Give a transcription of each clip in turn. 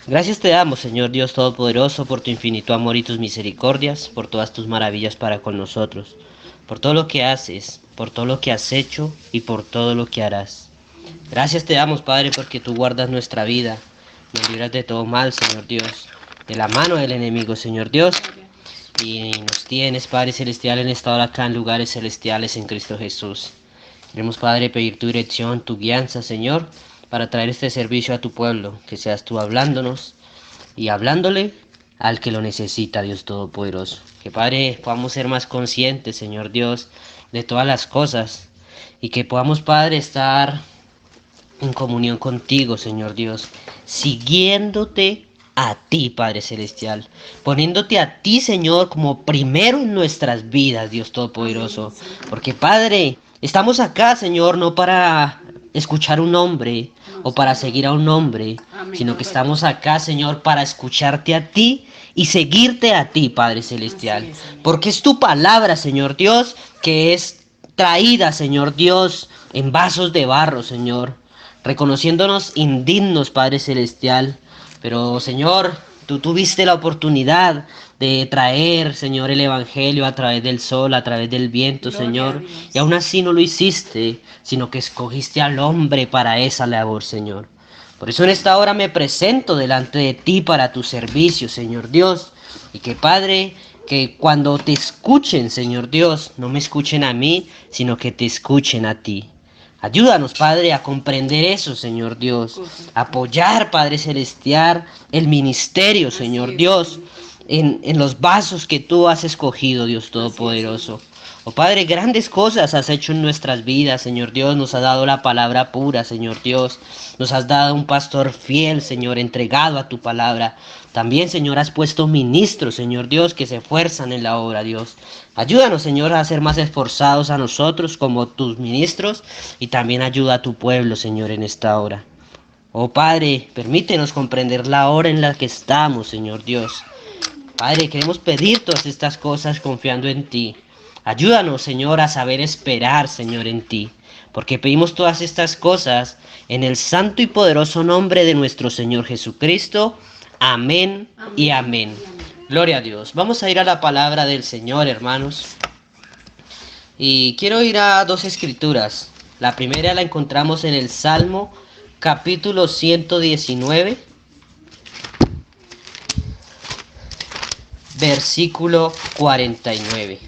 Gracias te damos, Señor Dios Todopoderoso, por tu infinito amor y tus misericordias, por todas tus maravillas para con nosotros, por todo lo que haces, por todo lo que has hecho y por todo lo que harás. Gracias te damos, Padre, porque tú guardas nuestra vida, nos libras de todo mal, Señor Dios, de la mano del enemigo, Señor Dios, y nos tienes, Padre Celestial, en esta hora acá en lugares celestiales en Cristo Jesús. Queremos, Padre, pedir tu dirección, tu guianza, Señor, para traer este servicio a tu pueblo, que seas tú hablándonos y hablándole al que lo necesita, Dios Todopoderoso. Que, Padre, podamos ser más conscientes, Señor Dios, de todas las cosas y que podamos, Padre, estar en comunión contigo, Señor Dios, siguiéndote a ti, Padre Celestial, poniéndote a ti, Señor, como primero en nuestras vidas, Dios Todopoderoso. Porque, Padre, estamos acá, Señor, no para escuchar un hombre o para seguir a un hombre, sino que estamos acá, Señor, para escucharte a ti y seguirte a ti, Padre Celestial. Porque es tu palabra, Señor Dios, que es traída, Señor Dios, en vasos de barro, Señor, reconociéndonos indignos, Padre Celestial. Pero, Señor, tú tuviste la oportunidad de traer, Señor, el Evangelio a través del sol, a través del viento, Señor. Y aún así no lo hiciste, sino que escogiste al hombre para esa labor, Señor. Por eso en esta hora me presento delante de ti para tu servicio, Señor Dios. Y que, Padre, que cuando te escuchen, Señor Dios, no me escuchen a mí, sino que te escuchen a ti. Ayúdanos, Padre, a comprender eso, Señor Dios. Apoyar, Padre Celestial, el ministerio, Señor Dios, en los vasos que tú has escogido, Dios Todopoderoso. Oh Padre, grandes cosas has hecho en nuestras vidas, Señor Dios. Nos has dado la palabra pura, Señor Dios. Nos has dado un pastor fiel, Señor, entregado a tu palabra. También, Señor, has puesto ministros, Señor Dios, que se esfuerzan en la obra, Dios. Ayúdanos, Señor, a ser más esforzados a nosotros como tus ministros y también ayuda a tu pueblo, Señor, en esta hora. Oh Padre, permítenos comprender la hora en la que estamos, Señor Dios. Padre, queremos pedir todas estas cosas confiando en ti. Ayúdanos, Señor, a saber esperar, Señor, en ti. Porque pedimos todas estas cosas en el santo y poderoso nombre de nuestro Señor Jesucristo. Amén, y amén. Gloria a Dios. Vamos a ir a la palabra del Señor, hermanos. Y quiero ir a dos escrituras. La primera la encontramos en el Salmo capítulo 119, versículo 49.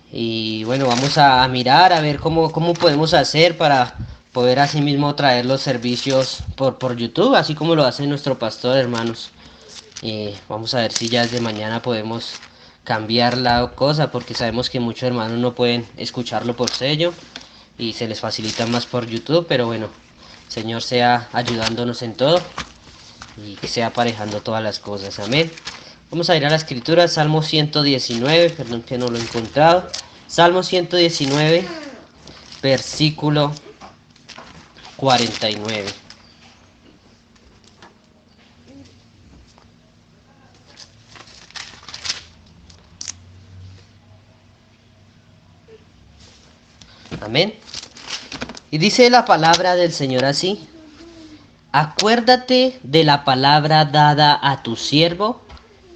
Y bueno, vamos a mirar a ver cómo podemos hacer para poder así mismo traer los servicios por YouTube, así como lo hace nuestro pastor, hermanos. Vamos a ver si ya desde mañana podemos cambiar la cosa, porque sabemos que muchos hermanos no pueden escucharlo por sello y se les facilita más por YouTube, pero bueno, Señor sea ayudándonos en todo y que sea aparejando todas las cosas. Amén. Vamos a ir a la escritura, Salmo 119, perdón que no lo he encontrado. Salmo 119, versículo 49. Amén. Y dice la palabra del Señor así: acuérdate de la palabra dada a tu siervo,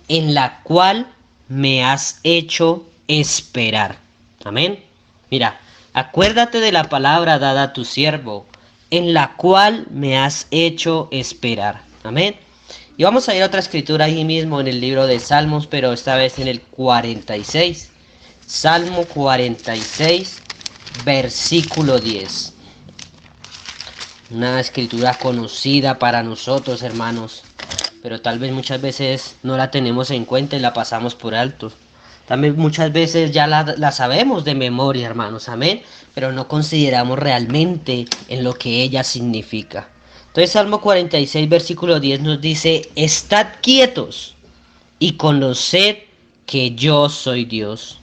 en la cual me has hecho esperar. Amén. Mira, acuérdate de la palabra dada a tu siervo, en la cual me has hecho esperar. Amén. Y vamos a ir a otra escritura ahí mismo en el libro de Salmos, pero esta vez en el 46. Salmo 46, versículo 10. Una escritura conocida para nosotros, hermanos, pero tal vez muchas veces no la tenemos en cuenta y la pasamos por alto. También muchas veces ya la sabemos de memoria, hermanos, amén, pero no consideramos realmente en lo que ella significa. Entonces Salmo 46, versículo 10 nos dice: estad quietos y conoced que yo soy Dios.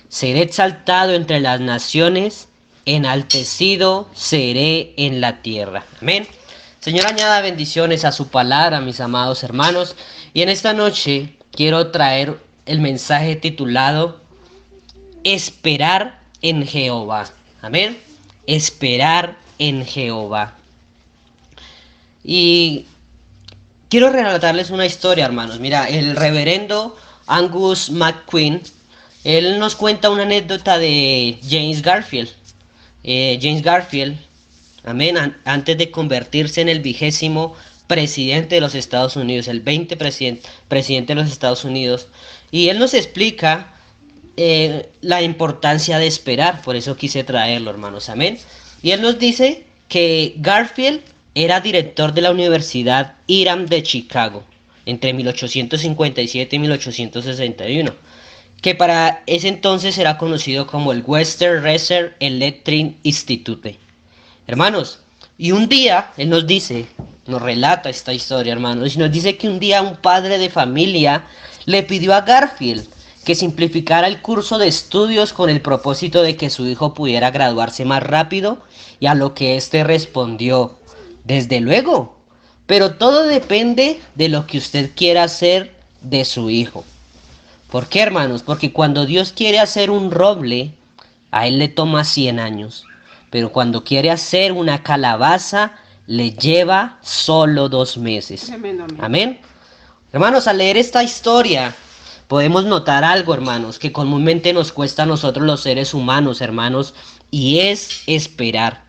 Seré exaltado entre las naciones, enaltecido seré en la tierra. Amén. Señor, añada bendiciones a su palabra, mis amados hermanos. Y en esta noche quiero traer el mensaje titulado Esperar en Jehová. Amén. Esperar en Jehová. Y quiero relatarles una historia, hermanos. Mira, el reverendo Angus McQueen, él nos cuenta una anécdota de James Garfield. James Garfield, amén, antes de convertirse en el 20º presidente de los Estados Unidos, el 20 presidente de los Estados Unidos, y él nos explica la importancia de esperar, por eso quise traerlo, hermanos, amén. Y él nos dice que Garfield era director de la Universidad Hiram de Chicago entre 1857 y 1861, que para ese entonces era conocido como el Western Reserve Electric Institute. Hermanos, y un día él nos dice, nos relata esta historia, hermanos, y nos dice que un día un padre de familia le pidió a Garfield que simplificara el curso de estudios con el propósito de que su hijo pudiera graduarse más rápido, y a lo que éste respondió: desde luego, pero todo depende de lo que usted quiera hacer de su hijo. ¿Por qué, hermanos? Porque cuando Dios quiere hacer un roble, a él le toma 100 años. Pero cuando quiere hacer una calabaza, le lleva solo 2 meses. Tremendo, amén. Hermanos, al leer esta historia, podemos notar algo, hermanos, que comúnmente nos cuesta a nosotros los seres humanos, hermanos, y es esperar.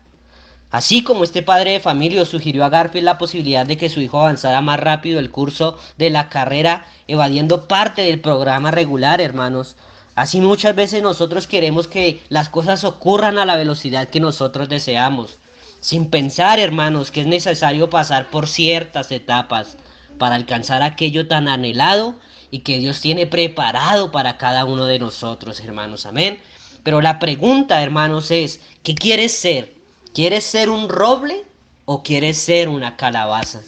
Así como este padre de familia sugirió a Garfield la posibilidad de que su hijo avanzara más rápido el curso de la carrera, evadiendo parte del programa regular, hermanos. Así muchas veces nosotros queremos que las cosas ocurran a la velocidad que nosotros deseamos, sin pensar, hermanos, que es necesario pasar por ciertas etapas para alcanzar aquello tan anhelado y que Dios tiene preparado para cada uno de nosotros, hermanos. Amén. Pero la pregunta, hermanos, es: ¿qué quieres ser? ¿Quieres ser un roble o quieres ser una calabaza?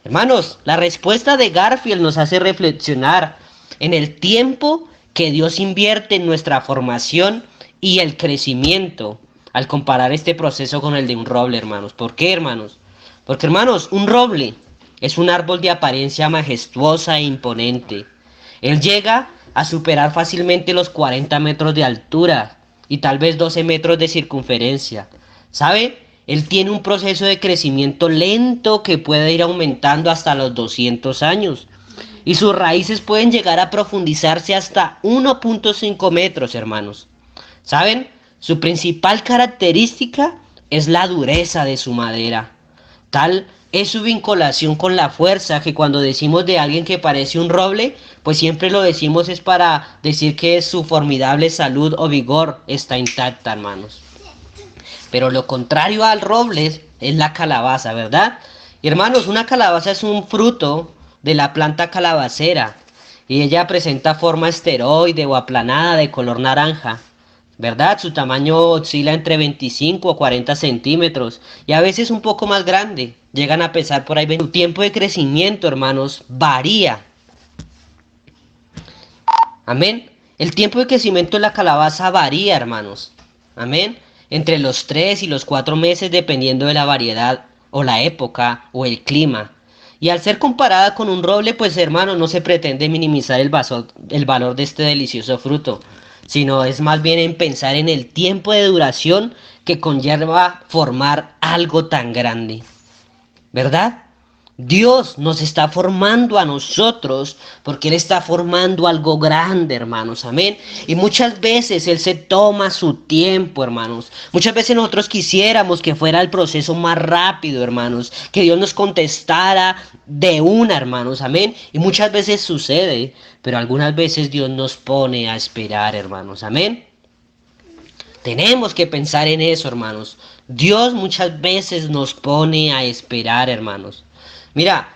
Hermanos, la respuesta de Garfield nos hace reflexionar en el tiempo que Dios invierte en nuestra formación y el crecimiento al comparar este proceso con el de un roble, hermanos. ¿Por qué, hermanos? Porque, hermanos, un roble es un árbol de apariencia majestuosa e imponente. Él llega a superar fácilmente los 40 metros de altura y tal vez 12 metros de circunferencia. ¿Sabe? Él tiene un proceso de crecimiento lento que puede ir aumentando hasta los 200 años. Y sus raíces pueden llegar a profundizarse hasta 1.5 metros, hermanos. ¿Saben? Su principal característica es la dureza de su madera. Tal es su vinculación con la fuerza que cuando decimos de alguien que parece un roble, pues siempre lo decimos es para decir que su formidable salud o vigor está intacta, hermanos. Pero lo contrario al roble es la calabaza, ¿verdad? Y hermanos, una calabaza es un fruto de la planta calabacera y ella presenta forma esteroide o aplanada de color naranja, ¿verdad? Su tamaño oscila entre 25 o 40 centímetros y a veces un poco más grande. Llegan a pesar por ahí. Su tiempo de crecimiento, hermanos, varía. Amén. El tiempo de crecimiento de la calabaza varía, hermanos. Amén. Entre los 3 y los 4 meses dependiendo de la variedad o la época o el clima. Y al ser comparada con un roble, pues hermanos, no se pretende minimizar el valor de este delicioso fruto, sino es más bien en pensar en el tiempo de duración que conlleva formar algo tan grande, ¿verdad? Dios nos está formando a nosotros porque Él está formando algo grande, hermanos, amén. Y muchas veces Él se toma su tiempo, hermanos. Muchas veces nosotros quisiéramos que fuera el proceso más rápido, hermanos, que Dios nos contestara de una, hermanos, amén. Y muchas veces sucede, pero algunas veces Dios nos pone a esperar, hermanos, amén. Tenemos que pensar en eso, hermanos. Dios muchas veces nos pone a esperar, hermanos. Mira,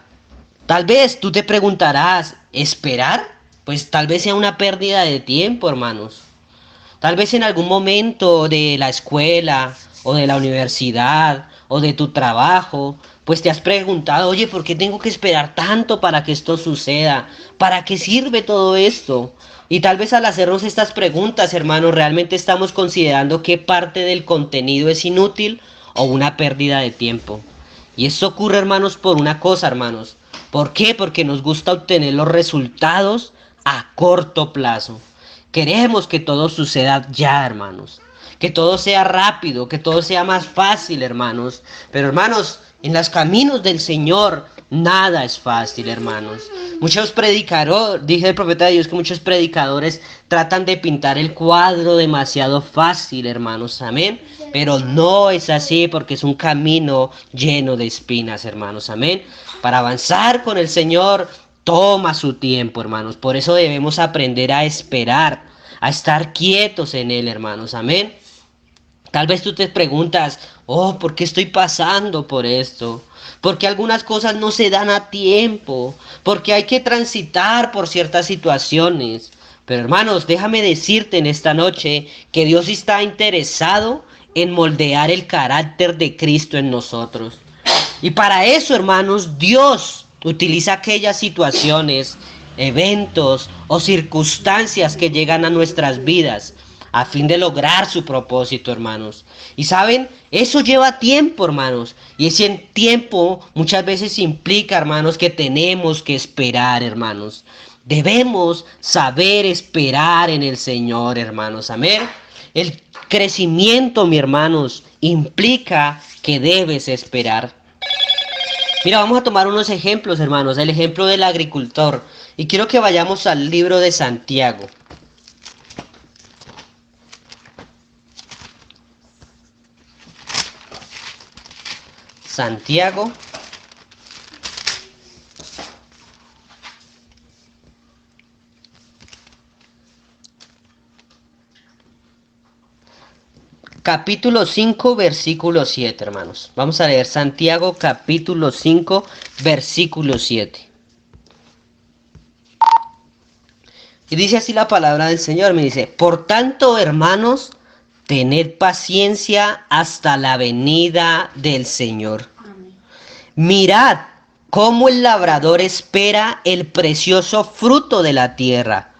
tal vez tú te preguntarás, ¿esperar? Pues tal vez sea una pérdida de tiempo, hermanos. Tal vez en algún momento de la escuela o de la universidad o de tu trabajo, pues te has preguntado: oye, ¿por qué tengo que esperar tanto para que esto suceda? ¿Para qué sirve todo esto? Y tal vez al hacernos estas preguntas, hermanos, realmente estamos considerando qué parte del contenido es inútil o una pérdida de tiempo. Y eso ocurre, hermanos, por una cosa, hermanos. ¿Por qué? Porque nos gusta obtener los resultados a corto plazo. Queremos que todo suceda ya, hermanos. que todo sea rápido, que todo sea más fácil, hermanos. Pero hermanos, en los caminos del Señor nada es fácil, hermanos. Muchos predicadores, dije el profeta de Dios que muchos predicadores tratan de pintar el cuadro demasiado fácil, hermanos, amén. Pero no es así porque es un camino lleno de espinas, hermanos, amén. Para avanzar con el Señor toma su tiempo, hermanos. Por eso debemos aprender a esperar, a estar quietos en Él, hermanos, amén. Tal vez tú te preguntas, oh, ¿por qué estoy pasando por esto? Porque algunas cosas no se dan a tiempo, porque hay que transitar por ciertas situaciones. Pero hermanos, déjame decirte en esta noche que Dios está interesado en moldear el carácter de Cristo en nosotros. Y para eso, hermanos, Dios utiliza aquellas situaciones, eventos o circunstancias que llegan a nuestras vidas a fin de lograr su propósito, hermanos. Y saben, eso lleva tiempo, hermanos. Y ese tiempo muchas veces implica, hermanos, que tenemos que esperar, hermanos. Debemos saber esperar en el Señor, hermanos. Amén. El crecimiento, mis hermanos, implica que debes esperar. Mira, vamos a tomar unos ejemplos, hermanos. El ejemplo del agricultor. Y quiero que vayamos al libro de Santiago. Santiago. Capítulo 5, versículo 7, hermanos. Vamos a leer Santiago, capítulo 5, versículo 7. Y dice así la palabra del Señor, me dice, por tanto, hermanos, tened paciencia hasta la venida del Señor. Amén. Mirad cómo el labrador espera el precioso fruto de la tierra,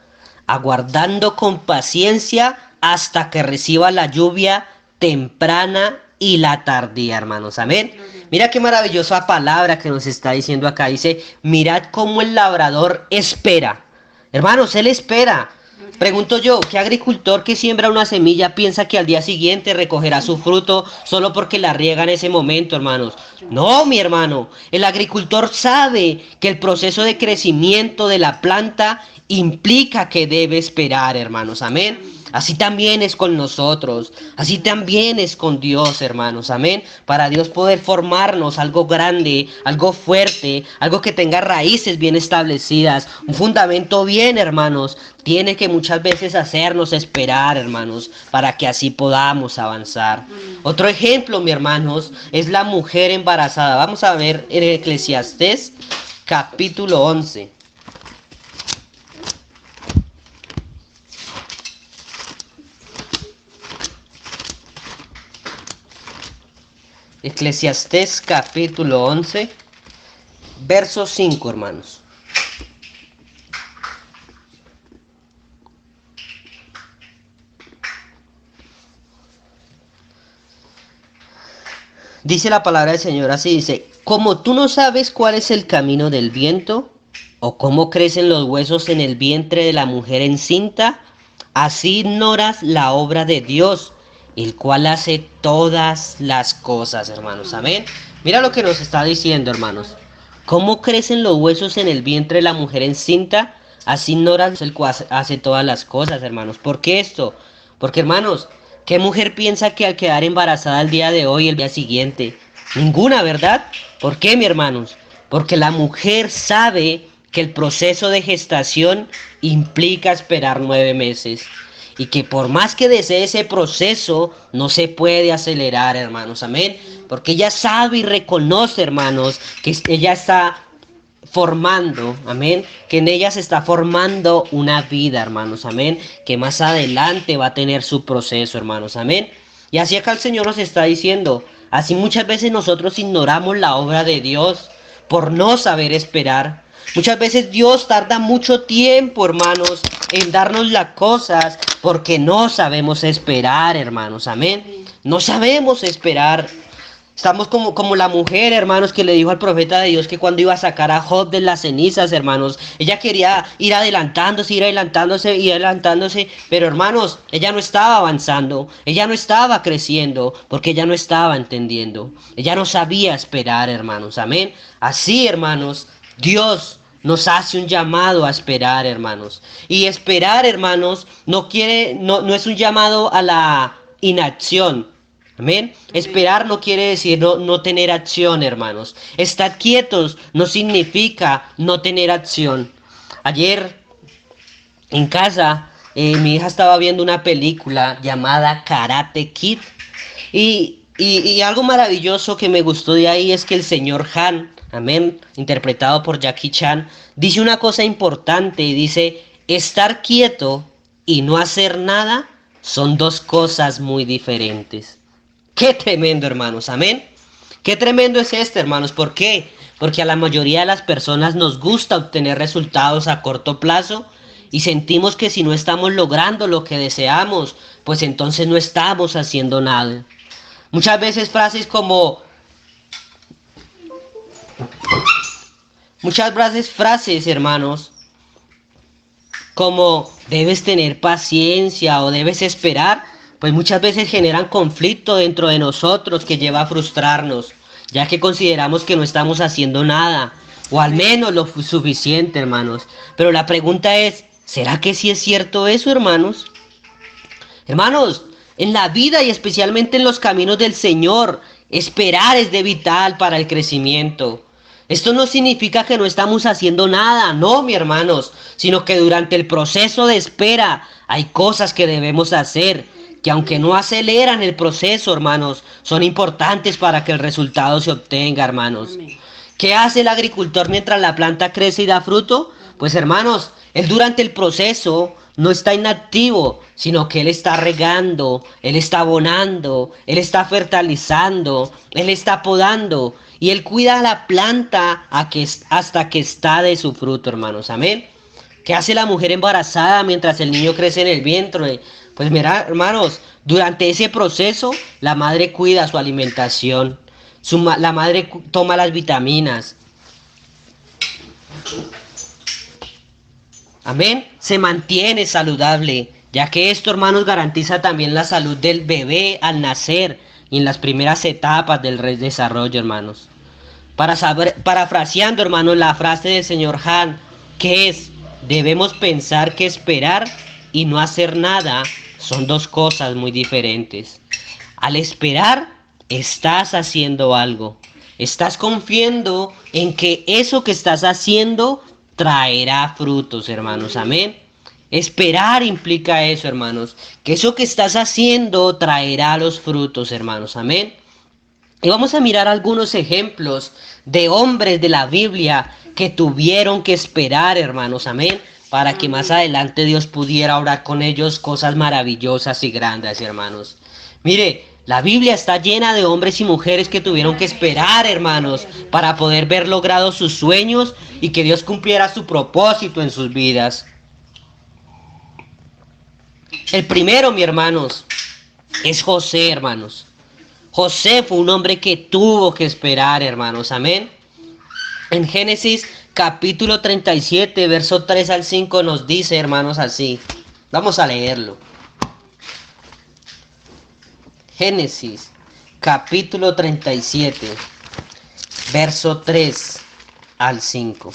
aguardando con paciencia hasta que reciba la lluvia temprana y la tardía, hermanos. Amén. Mira qué maravillosa palabra que nos está diciendo acá. Dice, mirad cómo el labrador espera. Hermanos, él espera. Pregunto yo, ¿qué agricultor que siembra una semilla piensa que al día siguiente recogerá su fruto solo porque la riega en ese momento, hermanos? No, mi hermano. El agricultor sabe que el proceso de crecimiento de la planta implica que debe esperar, hermanos. Amén. Así también es con nosotros, así también es con Dios, hermanos, amén. Para Dios poder formarnos algo grande, algo fuerte, algo que tenga raíces bien establecidas, un fundamento bien, hermanos, tiene que muchas veces hacernos esperar, hermanos, para que así podamos avanzar. Otro ejemplo, mis hermanos, es la mujer embarazada. Vamos a ver en Eclesiastés, capítulo 11. Eclesiastés capítulo 11, verso 5, hermanos. Dice la palabra del Señor así, dice, como tú no sabes cuál es el camino del viento, o cómo crecen los huesos en el vientre de la mujer encinta, así ignoras la obra de Dios, el cual hace todas las cosas, hermanos. Amén. Mira lo que nos está diciendo, hermanos. ¿Cómo crecen los huesos en el vientre de la mujer encinta? Así ignoras el cual hace todas las cosas, hermanos. ¿Por qué esto? Porque, hermanos, ¿qué mujer piensa que al quedar embarazada el día de hoy, el día siguiente? Ninguna, ¿verdad? ¿Por qué, mi hermanos? Porque la mujer sabe que el proceso de gestación implica esperar 9 meses. Y que por más que desee ese proceso, no se puede acelerar, hermanos. Amén. Porque ella sabe y reconoce, hermanos, que ella está formando, amén, que en ella se está formando una vida, hermanos, amén, que más adelante va a tener su proceso, hermanos, amén. Y así acá el Señor nos está diciendo, así muchas veces nosotros ignoramos la obra de Dios por no saber esperar. Muchas veces Dios tarda mucho tiempo, hermanos, en darnos las cosas porque no sabemos esperar, hermanos, amén. No sabemos esperar. Estamos como la mujer, hermanos, que le dijo al profeta de Dios que cuando iba a sacar a Job de las cenizas, hermanos, ella quería ir adelantándose y adelantándose, pero hermanos, ella no estaba avanzando, ella no estaba creciendo, porque ella no estaba entendiendo, ella no sabía esperar, hermanos, amén. Así, hermanos, Dios nos hace un llamado a esperar, hermanos. Y esperar, hermanos, no es un llamado a la inacción. Amén. Esperar no quiere decir no tener acción, hermanos. Estar quietos no significa no tener acción. Ayer en casa, mi hija estaba viendo una película llamada Karate Kid. Y algo maravilloso que me gustó de ahí es que el señor Han, amén, interpretado por Jackie Chan, dice una cosa importante y dice, estar quieto y no hacer nada son dos cosas muy diferentes. Qué tremendo, hermanos, amén. Qué tremendo es este, hermanos. ¿Por qué? Porque a la mayoría de las personas nos gusta obtener resultados a corto plazo y sentimos que si no estamos logrando lo que deseamos, pues entonces no estamos haciendo nada. Muchas veces frases, hermanos, como debes tener paciencia o debes esperar, pues muchas veces generan conflicto dentro de nosotros que lleva a frustrarnos, ya que consideramos que no estamos haciendo nada, o al menos lo suficiente, hermanos. Pero la pregunta es, ¿será que sí es cierto eso, hermanos? Hermanos, en la vida y especialmente en los caminos del Señor, esperar es de vital para el crecimiento. Esto no significa que no estamos haciendo nada, no, mi hermanos, sino que durante el proceso de espera hay cosas que debemos hacer, que aunque no aceleran el proceso, hermanos, son importantes para que el resultado se obtenga, hermanos. Amén. ¿Qué hace el agricultor mientras la planta crece y da fruto? Pues hermanos, él durante el proceso no está inactivo, sino que él está regando, él está abonando, él está fertilizando, él está podando y él cuida a la planta hasta que está de su fruto, hermanos. Amén. ¿Qué hace la mujer embarazada mientras el niño crece en el vientre? Pues mira, hermanos, durante ese proceso la madre cuida su alimentación, la madre toma las vitaminas. Amén. Se mantiene saludable, ya que esto, hermanos, garantiza también la salud del bebé al nacer y en las primeras etapas del desarrollo, hermanos. Parafraseando, hermanos, la frase del señor Han, que es, debemos pensar que esperar y no hacer nada son dos cosas muy diferentes. Al esperar, estás haciendo algo. Estás confiando en que eso que estás haciendo traerá frutos, hermanos. Amén. Esperar implica eso, hermanos. Que eso que estás haciendo traerá los frutos, hermanos. Amén. Y vamos a mirar algunos ejemplos de hombres de la Biblia que tuvieron que esperar, hermanos. Amén. Para que más adelante Dios pudiera orar con ellos cosas maravillosas y grandes, hermanos. Mire, la Biblia está llena de hombres y mujeres que tuvieron que esperar, hermanos, para poder ver logrados sus sueños y que Dios cumpliera su propósito en sus vidas. El primero, mi hermanos, es José, hermanos. José fue un hombre que tuvo que esperar, hermanos. Amén. En Génesis capítulo 37, verso 3 al 5 nos dice, hermanos, así. Vamos a leerlo. Génesis capítulo 37, verso 3 al 5.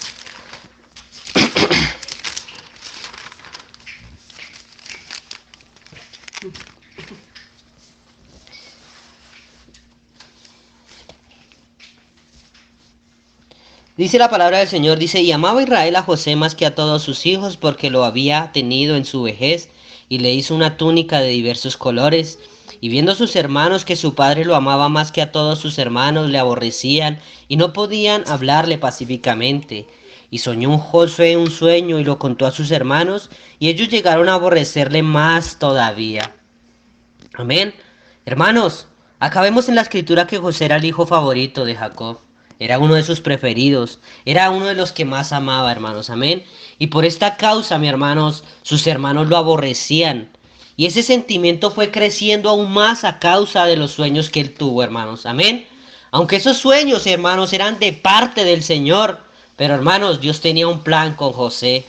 Dice la palabra del Señor, dice, y amaba Israel a José más que a todos sus hijos porque lo había tenido en su vejez y le hizo una túnica de diversos colores. Y viendo sus hermanos que su padre lo amaba más que a todos sus hermanos, le aborrecían y no podían hablarle pacíficamente. Y soñó un Josué un sueño y lo contó a sus hermanos y ellos llegaron a aborrecerle más todavía. Amén. Hermanos, acá vemos en la escritura que José era el hijo favorito de Jacob. Era uno de sus preferidos. Era uno de los que más amaba, hermanos. Amén. Y por esta causa, mis hermanos, sus hermanos lo aborrecían. Y ese sentimiento fue creciendo aún más a causa de los sueños que él tuvo, hermanos. Amén. Aunque esos sueños, hermanos, eran de parte del Señor, pero hermanos, Dios tenía un plan con José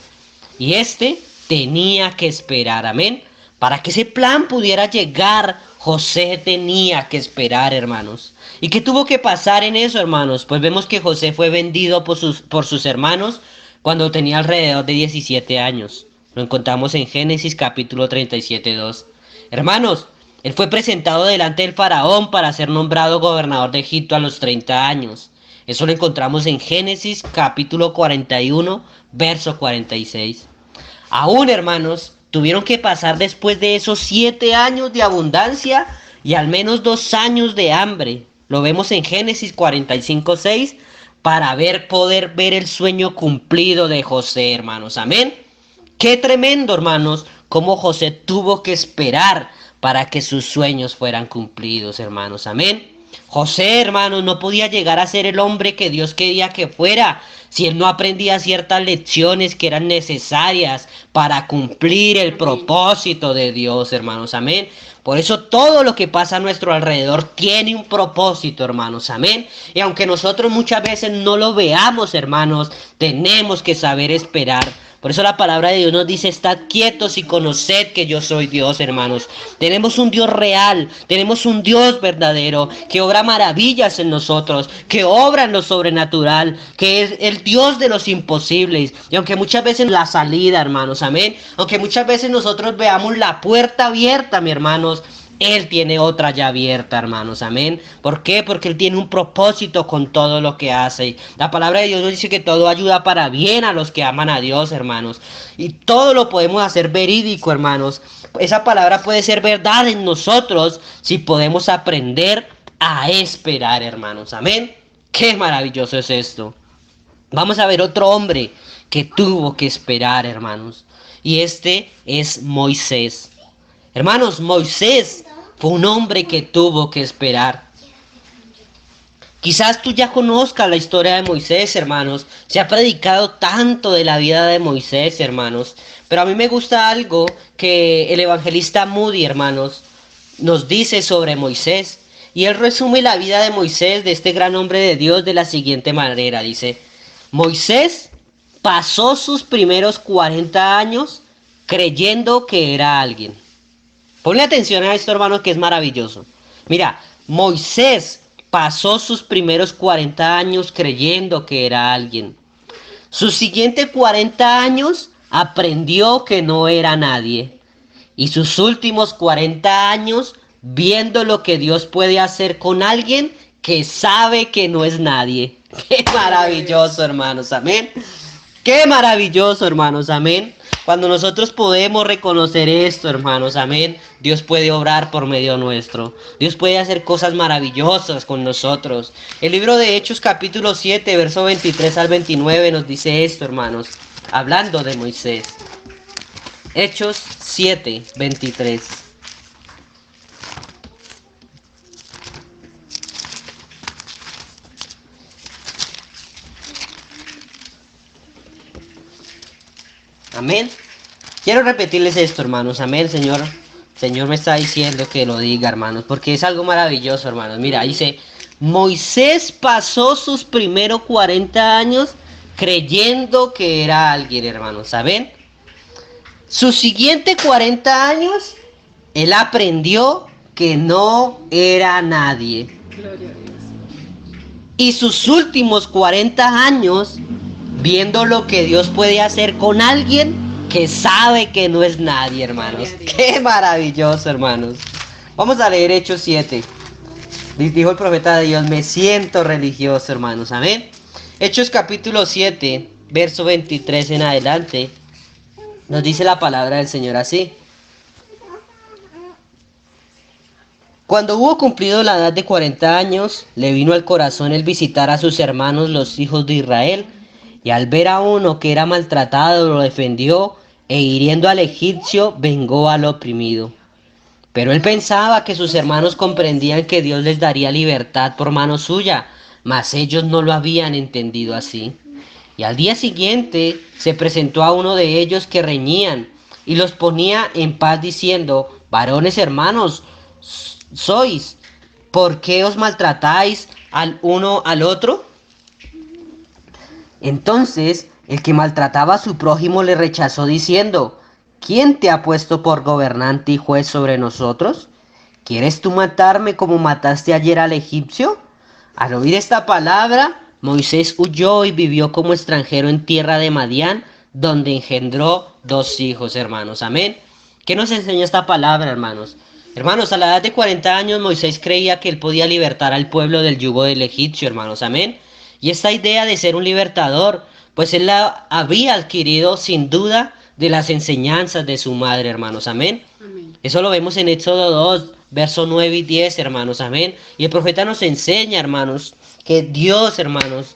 y este tenía que esperar, amén. Para que ese plan pudiera llegar, José tenía que esperar, hermanos. ¿Y qué tuvo que pasar en eso, hermanos? Pues vemos que José fue vendido por sus hermanos cuando tenía alrededor de 17 años. Lo encontramos en Génesis capítulo 37:2. Hermanos, él fue presentado delante del faraón para ser nombrado gobernador de Egipto a los 30 años. Eso lo encontramos en Génesis capítulo 41, verso 46. Aún, hermanos, tuvieron que pasar después de esos 7 años de abundancia y al menos 2 años de hambre. Lo vemos en Génesis 45:6 para poder ver el sueño cumplido de José, hermanos. Amén. Qué tremendo, hermanos, cómo José tuvo que esperar para que sus sueños fueran cumplidos, hermanos. Amén. José, hermanos, no podía llegar a ser el hombre que Dios quería que fuera si él no aprendía ciertas lecciones que eran necesarias para cumplir el propósito de Dios, hermanos. Amén. Por eso todo lo que pasa a nuestro alrededor tiene un propósito, hermanos. Amén. Y aunque nosotros muchas veces no lo veamos, hermanos, tenemos que saber esperar. Por eso la palabra de Dios nos dice, estad quietos y conoced que yo soy Dios, hermanos. Tenemos un Dios real, tenemos un Dios verdadero, que obra maravillas en nosotros, que obra en lo sobrenatural, que es el Dios de los imposibles. Y aunque muchas veces la salida, hermanos, amén. Aunque muchas veces nosotros veamos la puerta abierta, mi hermanos, Él tiene otra ya abierta, hermanos, amén. ¿Por qué? Porque Él tiene un propósito con todo lo que hace. La palabra de Dios nos dice que todo ayuda para bien a los que aman a Dios, hermanos. Y todo lo podemos hacer verídico, hermanos. Esa palabra puede ser verdad en nosotros si podemos aprender a esperar, hermanos, amén. Qué maravilloso es esto. Vamos a ver otro hombre que tuvo que esperar, hermanos. Y este es Moisés. Hermanos, Moisés fue un hombre que tuvo que esperar. Quizás tú ya conozcas la historia de Moisés, hermanos. Se ha predicado tanto de la vida de Moisés, hermanos. Pero a mí me gusta algo que el evangelista Moody, hermanos, nos dice sobre Moisés. Y él resume la vida de Moisés, de este gran hombre de Dios, de la siguiente manera. Dice, Moisés pasó sus primeros 40 años creyendo que era alguien. Ponle atención a esto, hermano, que es maravilloso. Mira, Moisés pasó sus primeros 40 años creyendo que era alguien. Sus siguientes 40 años aprendió que no era nadie. Y sus últimos 40 años viendo lo que Dios puede hacer con alguien que sabe que no es nadie. Qué maravilloso, hermanos, amén. Qué maravilloso, hermanos, amén. Cuando nosotros podemos reconocer esto, hermanos, amén, Dios puede obrar por medio nuestro. Dios puede hacer cosas maravillosas con nosotros. El libro de Hechos capítulo 7, verso 23 al 29 nos dice esto, hermanos, hablando de Moisés. Hechos 7, 23. Amén. Quiero repetirles esto, hermanos. Amén, Señor me está diciendo que lo diga, hermanos, porque es algo maravilloso, hermanos. Mira, dice, Moisés pasó sus primeros 40 años creyendo que era alguien, hermanos. ¿Saben? Sus siguientes 40 años, él aprendió que no era nadie. Gloria a Dios. Y sus últimos 40 años, viendo lo que Dios puede hacer con alguien que sabe que no es nadie, hermanos. Qué maravilloso, hermanos. Vamos a leer Hechos 7. Dijo el profeta de Dios, me siento religioso, hermanos. Amén. Hechos capítulo 7, verso 23 en adelante. Nos dice la palabra del Señor así. Cuando hubo cumplido la edad de 40 años, le vino al corazón el visitar a sus hermanos los hijos de Israel, y al ver a uno que era maltratado lo defendió, e hiriendo al egipcio vengó al oprimido. Pero él pensaba que sus hermanos comprendían que Dios les daría libertad por mano suya, mas ellos no lo habían entendido así. Y al día siguiente se presentó a uno de ellos que reñían, y los ponía en paz diciendo, varones hermanos, sois, ¿por qué os maltratáis al uno al otro? Entonces el que maltrataba a su prójimo le rechazó diciendo: ¿Quién te ha puesto por gobernante y juez sobre nosotros? ¿Quieres tú matarme como mataste ayer al egipcio? Al oír esta palabra, Moisés huyó y vivió como extranjero en tierra de Madián, donde engendró 2 hijos, hermanos. Amén. ¿Qué nos enseña esta palabra, hermanos? Hermanos, a la edad de 40 años Moisés creía que él podía libertar al pueblo del yugo del egipcio, hermanos. Amén. Y esta idea de ser un libertador, pues él la había adquirido sin duda de las enseñanzas de su madre, hermanos. Amén. Amén. Eso lo vemos en Éxodo 2, versos 9 y 10, hermanos. Amén. Y el profeta nos enseña, hermanos, que Dios, hermanos,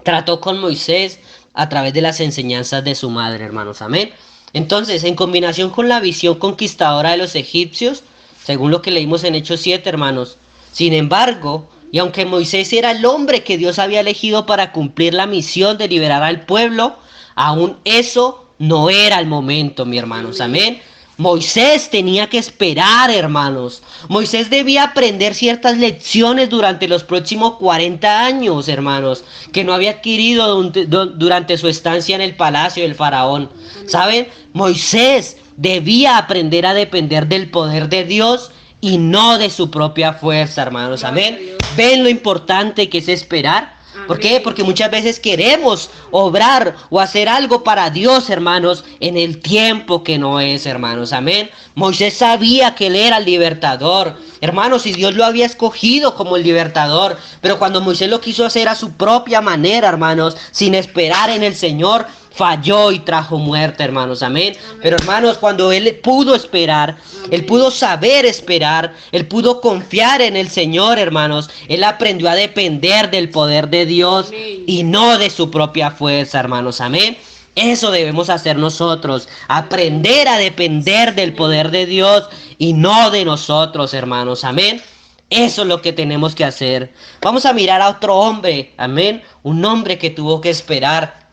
trató con Moisés a través de las enseñanzas de su madre, hermanos. Amén. Entonces, en combinación con la visión conquistadora de los egipcios, según lo que leímos en Hechos 7, hermanos, sin embargo, y aunque Moisés era el hombre que Dios había elegido para cumplir la misión de liberar al pueblo, aún eso no era el momento, mi hermanos. Amén. Moisés tenía que esperar, hermanos. Moisés debía aprender ciertas lecciones durante los próximos 40 años, hermanos, que no había adquirido durante su estancia en el palacio del faraón. ¿Saben? Moisés debía aprender a depender del poder de Dios y no de su propia fuerza, hermanos. Amén. ¿Ven lo importante que es esperar? ¿Por qué? Porque muchas veces queremos obrar o hacer algo para Dios, hermanos, en el tiempo que no es, hermanos. Amén. Moisés sabía que él era el libertador, hermanos, y Dios lo había escogido como el libertador. Pero cuando Moisés lo quiso hacer a su propia manera, hermanos, sin esperar en el Señor, falló y trajo muerte, hermanos. Amén. Pero hermanos, cuando él pudo esperar, él pudo saber esperar, él pudo confiar en el Señor, hermanos, él aprendió a depender del poder de Dios y no de su propia fuerza, hermanos. Amén. Eso debemos hacer nosotros, aprender a depender del poder de Dios y no de nosotros, hermanos. Amén. Eso es lo que tenemos que hacer. Vamos a mirar a otro hombre, amén, un hombre que tuvo que esperar.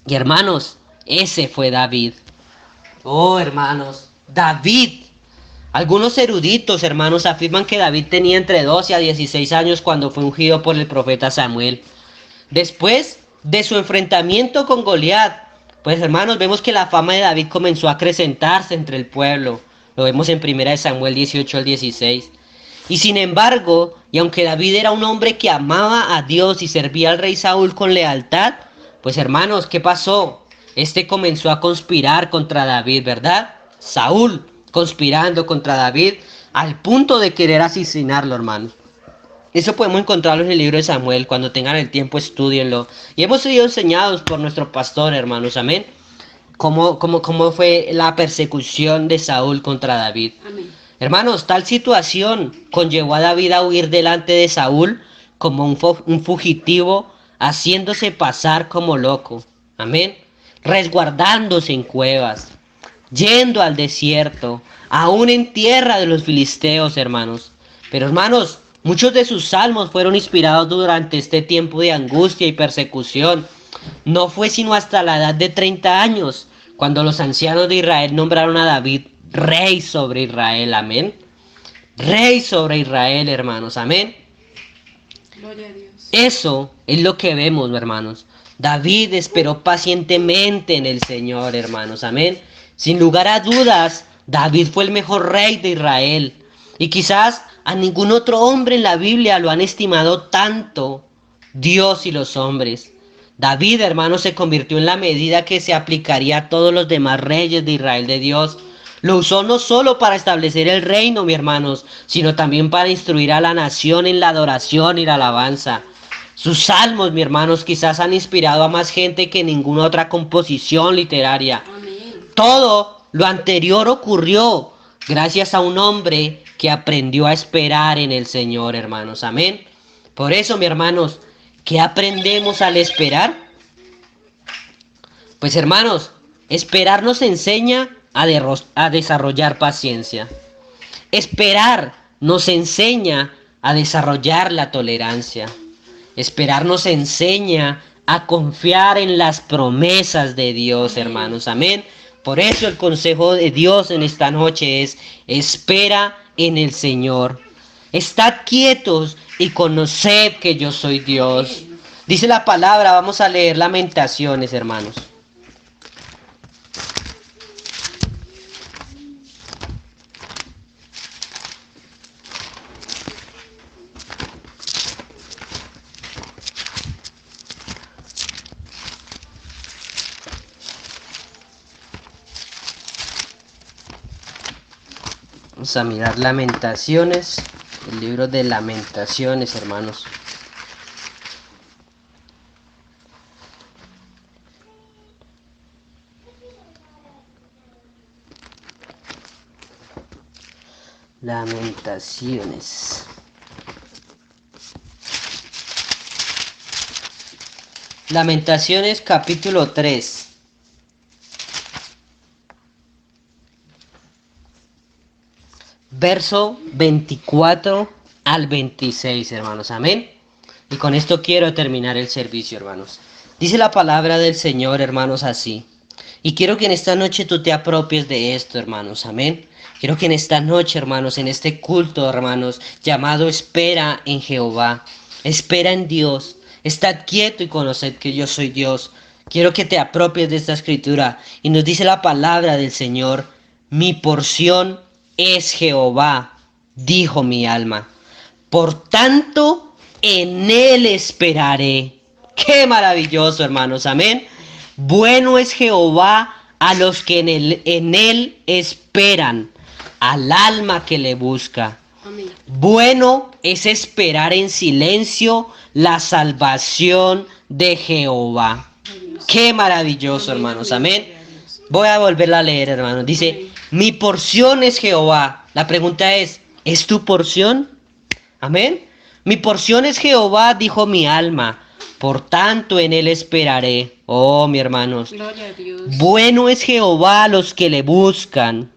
Y hermanos, ese fue David. Oh, hermanos, David. Algunos eruditos, hermanos, afirman que David tenía entre 12 a 16 años cuando fue ungido por el profeta Samuel. Después de su enfrentamiento con Goliat, pues hermanos, vemos que la fama de David comenzó a acrecentarse entre el pueblo. Lo vemos en 1 Samuel 18 al 16. Y sin embargo, y aunque David era un hombre que amaba a Dios y servía al rey Saúl con lealtad, pues hermanos, ¿qué pasó? Este comenzó a conspirar contra David, ¿verdad? Saúl conspirando contra David al punto de querer asesinarlo, hermanos. Eso podemos encontrarlo en el libro de Samuel. Cuando tengan el tiempo, estudienlo. Y hemos sido enseñados por nuestro pastor, hermanos. Amén. ¿Cómo fue la persecución de Saúl contra David? Amén. Hermanos, tal situación conllevó a David a huir delante de Saúl como un fugitivo, haciéndose pasar como loco. Amén. Resguardándose en cuevas, yendo al desierto, aún en tierra de los filisteos, hermanos. Pero hermanos, muchos de sus salmos fueron inspirados durante este tiempo de angustia y persecución. No fue sino hasta la edad de 30 años, cuando los ancianos de Israel nombraron a David rey sobre Israel. Amén. Rey sobre Israel, hermanos. Amén. Gloria a Dios. Eso es lo que vemos, hermanos. David esperó pacientemente en el Señor, hermanos. Amén. Sin lugar a dudas, David fue el mejor rey de Israel. Y quizás a ningún otro hombre en la Biblia lo han estimado tanto Dios y los hombres. David, hermanos, se convirtió en la medida que se aplicaría a todos los demás reyes de Israel de Dios. Lo usó no solo para establecer el reino, mis hermanos, sino también para instruir a la nación en la adoración y la alabanza. Sus salmos, mis hermanos, quizás han inspirado a más gente que ninguna otra composición literaria. Amén. Todo lo anterior ocurrió gracias a un hombre que aprendió a esperar en el Señor, hermanos. Amén. Por eso, mis hermanos, ¿qué aprendemos al esperar? Pues, hermanos, esperar nos enseña a desarrollar paciencia. Esperar nos enseña a desarrollar la tolerancia. Esperar nos enseña a confiar en las promesas de Dios, hermanos. Amén. Por eso el consejo de Dios en esta noche es: espera en el Señor. Estad quietos y conoced que yo soy Dios. Dice la palabra, vamos a leer Lamentaciones, hermanos. Vamos a mirar Lamentaciones, el libro de Lamentaciones, hermanos. Lamentaciones. Lamentaciones capítulo 3. Verso 24 al 26, hermanos. Amén. Y con esto quiero terminar el servicio, hermanos. Dice la palabra del Señor, hermanos, así. Y quiero que en esta noche tú te apropies de esto, hermanos. Amén. Quiero que en esta noche, hermanos, en este culto, hermanos, llamado Espera en Jehová, espera en Dios, estad quieto y conoced que yo soy Dios. Quiero que te apropies de esta escritura. Y nos dice la palabra del Señor, mi porción es Jehová, dijo mi alma. Por tanto, en Él esperaré. Qué maravilloso, hermanos. Amén. Bueno es Jehová a los que en él esperan, al alma que le busca. Amén. Bueno es esperar en silencio la salvación de Jehová. Qué maravilloso, hermanos. Amén. Voy a volverla a leer, hermanos. Dice, mi porción es Jehová. La pregunta ¿es tu porción? Amén. Mi porción es Jehová, dijo mi alma. Por tanto, en él esperaré. Oh, mis hermanos. Gloria a Dios. Bueno es Jehová a los que le buscan,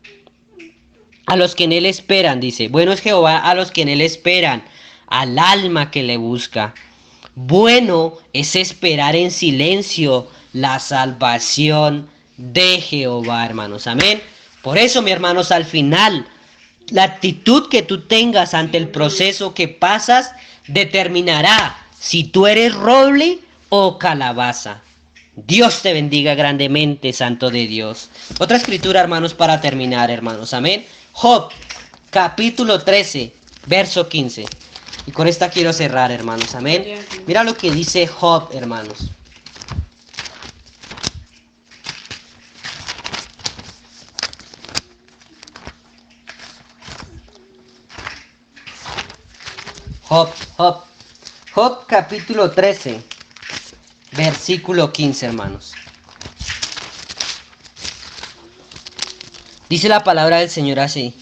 a los que en él esperan, dice. Bueno es Jehová a los que en él esperan, al alma que le busca. Bueno es esperar en silencio la salvación de Jehová, hermanos. Amén. Por eso, mis hermanos, al final, la actitud que tú tengas ante el proceso que pasas determinará si tú eres roble o calabaza. Dios te bendiga grandemente, santo de Dios. Otra escritura, hermanos, para terminar, hermanos. Amén. Job, capítulo 13, verso 15. Y con esta quiero cerrar, hermanos. Amén. Mira lo que dice Job, hermanos. Job capítulo 13, versículo 15, hermanos. Dice la palabra del Señor así.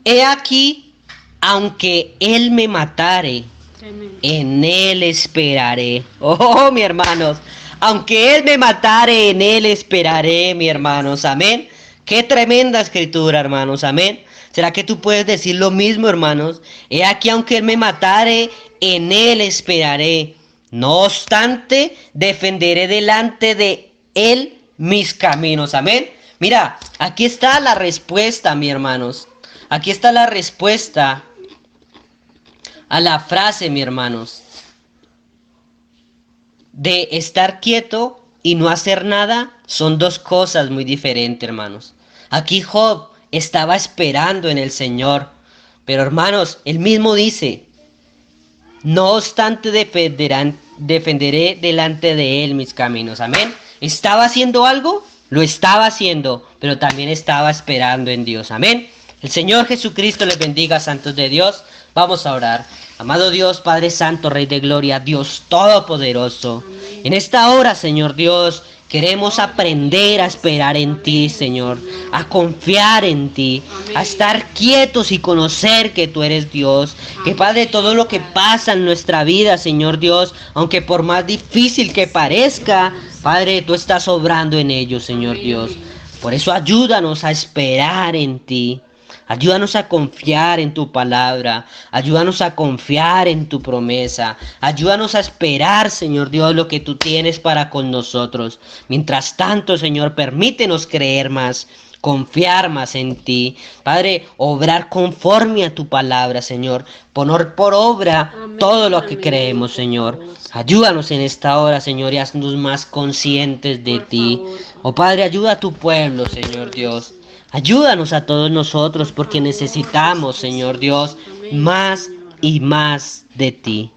He aquí, aunque Él me matare, Tremendo. en Él esperaré. Oh, mis hermanos. Aunque Él me matare, en Él esperaré, mis hermanos. Amén. Qué tremenda escritura, hermanos. Amén. ¿Será que tú puedes decir lo mismo, hermanos? He aquí, aunque Él me matare, en Él esperaré. No obstante, defenderé delante de Él mis caminos. Amén. Mira, aquí está la respuesta, mis hermanos. Aquí está la respuesta a la frase, mis hermanos, de estar quieto y no hacer nada. Son dos cosas muy diferentes, hermanos. Aquí Job estaba esperando en el Señor, pero hermanos, él mismo dice, no obstante defenderé delante de él mis caminos. Amén. ¿Estaba haciendo algo? Lo estaba haciendo, pero también estaba esperando en Dios. Amén. El Señor Jesucristo les bendiga, santos de Dios. Vamos a orar. Amado Dios, Padre Santo, Rey de Gloria, Dios Todopoderoso. Amén. En esta hora, Señor Dios, queremos aprender a esperar en ti, Señor, a confiar en ti, a estar quietos y conocer que tú eres Dios. Que, Padre, todo lo que pasa en nuestra vida, Señor Dios, aunque por más difícil que parezca, Padre, tú estás obrando en ello, Señor Dios. Por eso ayúdanos a esperar en ti. Ayúdanos a confiar en tu palabra, ayúdanos a confiar en tu promesa, ayúdanos a esperar, Señor Dios, lo que tú tienes para con nosotros. Mientras tanto, Señor, permítenos creer más, confiar más en ti. Padre, obrar conforme a tu palabra, Señor. Poner por obra Amén, todo lo que amén, creemos, por Señor. favor. Ayúdanos en esta hora, Señor, y haznos más conscientes de Por ti. favor, Oh Padre, ayuda a tu pueblo, Señor ayúdanos, Dios. Señor. Ayúdanos a todos nosotros Por porque favor, necesitamos, Señor Dios, Jesús. Amén, más Señor. y más de ti.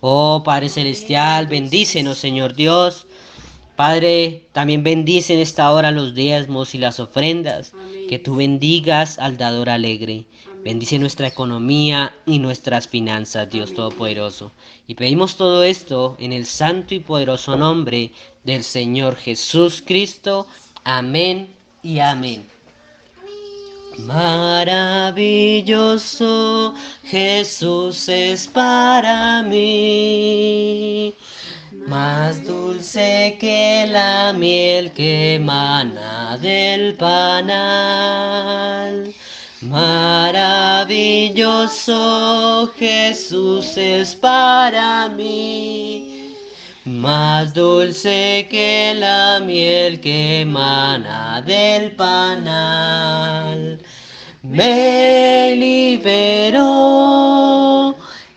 Oh Padre Celestial, Amén, bendícenos, Jesús. Señor Dios. Padre, también bendice en esta hora los diezmos y las ofrendas. Amén. Que tú bendigas al dador alegre. Amén, Bendice Jesús. nuestra economía y nuestras finanzas, Dios Amén. Todopoderoso. Y pedimos todo esto en el santo y poderoso nombre del Señor Jesús Cristo. Amén y amén. Maravilloso Jesús es para mí, más dulce que la miel que emana del panal. Maravilloso Jesús es para mí, más dulce que la miel que emana del panal. Me liberó,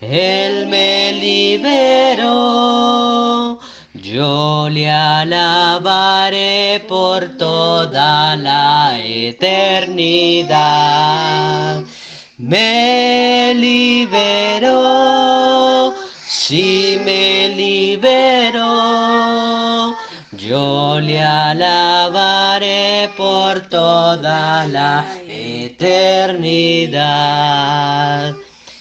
Él me liberó. Yo le alabaré por toda la eternidad. Me liberó, sí me liberó. Yo le alabaré por toda la eternidad.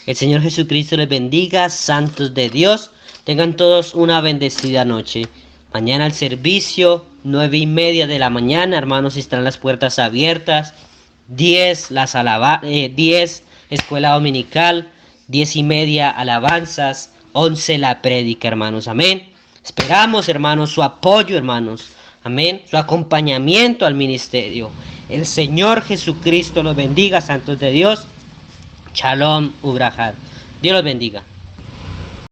El Señor Jesucristo les bendiga, santos de Dios. Tengan todos una bendecida noche. Mañana al servicio, 9:30 de la mañana, hermanos, están las puertas abiertas. 10 escuela dominical, 10:30 alabanzas, 11 la prédica, hermanos. Amén. Esperamos, hermanos, su apoyo, hermanos. Amén. Su acompañamiento al ministerio. El Señor Jesucristo los bendiga, santos de Dios. Shalom Ubrahad. Dios los bendiga.